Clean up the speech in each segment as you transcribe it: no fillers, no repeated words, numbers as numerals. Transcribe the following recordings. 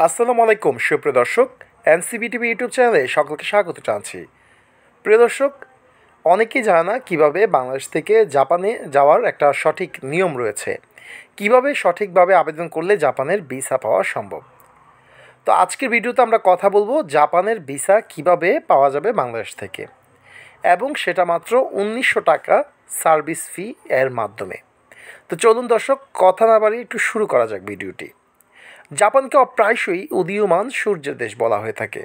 আসসালামু আলাইকুম সুপ্রিয় দর্শক, এনসিবি টিভি ইউটিউব চ্যানেলে সকলকে স্বাগত জানাচ্ছি। প্রিয় দর্শক, অনেকেই জানে না কীভাবে বাংলাদেশ থেকে জাপানে যাওয়ার একটা সঠিক নিয়ম রয়েছে, কিভাবে সঠিকভাবে আবেদন করলে জাপানের ভিসা পাওয়া সম্ভব। তো আজকের ভিডিওতে আমরা কথা বলবো জাপানের ভিসা কিভাবে পাওয়া যাবে বাংলাদেশ থেকে, এবং সেটা মাত্র 1900 টাকা সার্ভিস ফি এর মাধ্যমে। তো চলুন দর্শক, কথা না বাড়িয়ে একটু শুরু করা যাক ভিডিওটি। জাপানকে প্রায়শই উদীয়মান সূর্যের দেশ বলা হয়ে থাকে।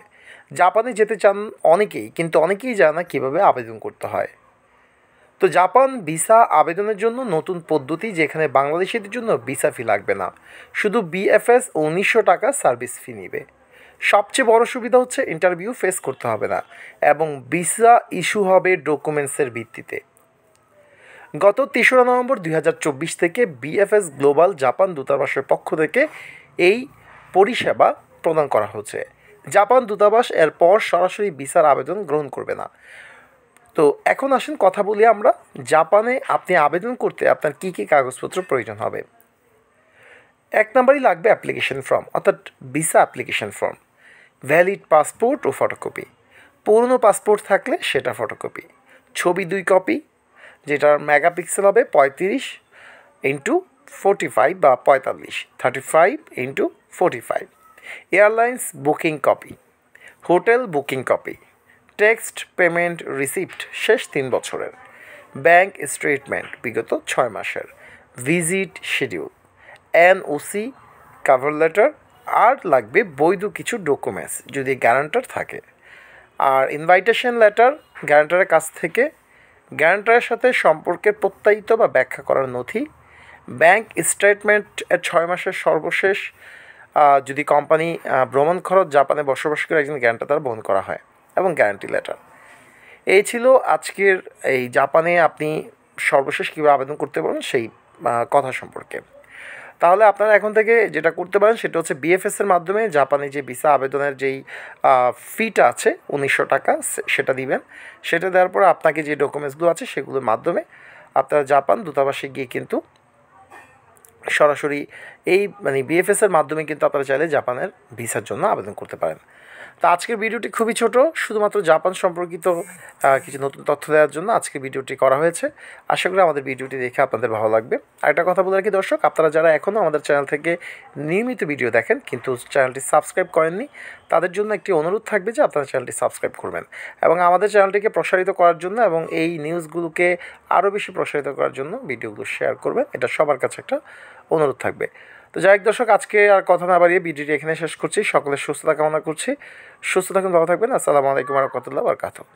জাপানে যেতে চান অনেকেই, কিন্তু অনেকেই জানে না কীভাবে আবেদন করতে হয়। তো জাপান ভিসা আবেদনের জন্য নতুন পদ্ধতি, যেখানে বাংলাদেশিদের জন্য ভিসা ফি লাগবে না, শুধু বিএফএস 1900 টাকা সার্ভিস ফি নেবে। সবচেয়ে বড় সুবিধা হচ্ছে ইন্টারভিউ ফেস করতে হবে না, এবং ভিসা ইস্যু হবে ডকুমেন্টসের ভিত্তিতে। গত 3রা নভেম্বর 2024 থেকে বিএফএস গ্লোবাল জাপান দূতাবাসের পক্ষ থেকে এই পরিষেবা প্রদান করা হচ্ছে। জাপান দূতাবাস এরপর সরাসরি ভিসার আবেদন গ্রহণ করবে না। তো এখন আসেন কথা বলি আমরা, জাপানে আপনি আবেদন করতে আপনার কী কী কাগজপত্র প্রয়োজন হবে। 1 নম্বরই লাগবে অ্যাপ্লিকেশন ফর্ম, অর্থাৎ visa application form, valid passport ও ফটোকপি। পুরনো পাসপোর্ট থাকলে সেটা ফটোকপি, ছবি 2 কপি, যেটার মেগাপিক্সেল হবে 35x45 বা 35x45, airlines booking copy, hotel booking copy, text payment receipt শেষ 3 বছরের, ব্যাংক স্টেটমেন্ট বিগত 6 মাসের, visit schedule, NOC, cover letter, আর লাগবে বৈধ কিছু ডকুমেন্টস যদি গ্যারান্টার থাকে, আর ইনভাইটেশন লেটার গ্যারান্টারের কাছ থেকে, গ্যারান্টারের সাথে সম্পর্কের প্রত্যায়িত বা ব্যাখ্যা করার নথি, ব্যাংক স্টেটমেন্ট 6 মাসের সর্বশেষ, যদি কোম্পানি ভ্রমণ খরচ জাপানে বসবাস করে একজন গ্যারান্টার দ্বারা বহন করা হয়, এবং গ্যারান্টি লেটার। এই ছিল আজকের এই জাপানে আপনি সর্বশেষ কীভাবে আবেদন করতে পারেন সেই কথা সম্পর্কে। তাহলে আপনারা এখন থেকে যেটা করতে পারেন সেটা হচ্ছে বিএফএসের মাধ্যমে জাপানে যে ভিসা আবেদনের যেই ফিটা আছে 1900 টাকা, সেটা দিবেন। সেটা দেওয়ার পর আপনাকে যে ডকুমেন্টসগুলো আছে সেগুলোর মাধ্যমে আপনারা জাপান দূতাবাসে গিয়ে কিন্তু সরাসরি এই বিএফএসের মাধ্যমে কিন্তু আপনারা চাইলে জাপানের ভিসার জন্য আবেদন করতে পারেন। তো আজকের ভিডিওটি খুবই ছোট, শুধুমাত্র জাপান সম্পর্কিত কিছু নতুন তথ্য দেওয়ার জন্য আজকে ভিডিওটি করা হয়েছে। আশা করি আমাদের ভিডিওটি দেখে আপনাদের ভালো লাগবে। আরেকটা কথা বলে রাখি দর্শক, আপনারা যারা এখনও আমাদের চ্যানেল থেকে নিয়মিত ভিডিও দেখেন কিন্তু চ্যানেলটি সাবস্ক্রাইব করেননি, তাদের জন্য একটি অনুরোধ থাকবে যে আপনারা চ্যানেলটি সাবস্ক্রাইব করবেন, এবং আমাদের চ্যানেলটিকে প্রসারিত করার জন্য এবং এই নিউজগুলোকে আরও বেশি প্রসারিত করার জন্য ভিডিওগুলো শেয়ার করবেন। এটা সবার কাছে একটা অনুরোধ থাকবে। তো যাই হোক দর্শক, আজকে আর কথা না বাড়িয়ে ভিডিওটি এখানে শেষ করছি। সকলের সুস্থতা কামনা করছি। সুস্থ থাকুন, ভালো থাকবেন। আসসালামু আলাইকুম ওয়া রাহমাতুল্লাহি ওয়া বারাকাতুহু।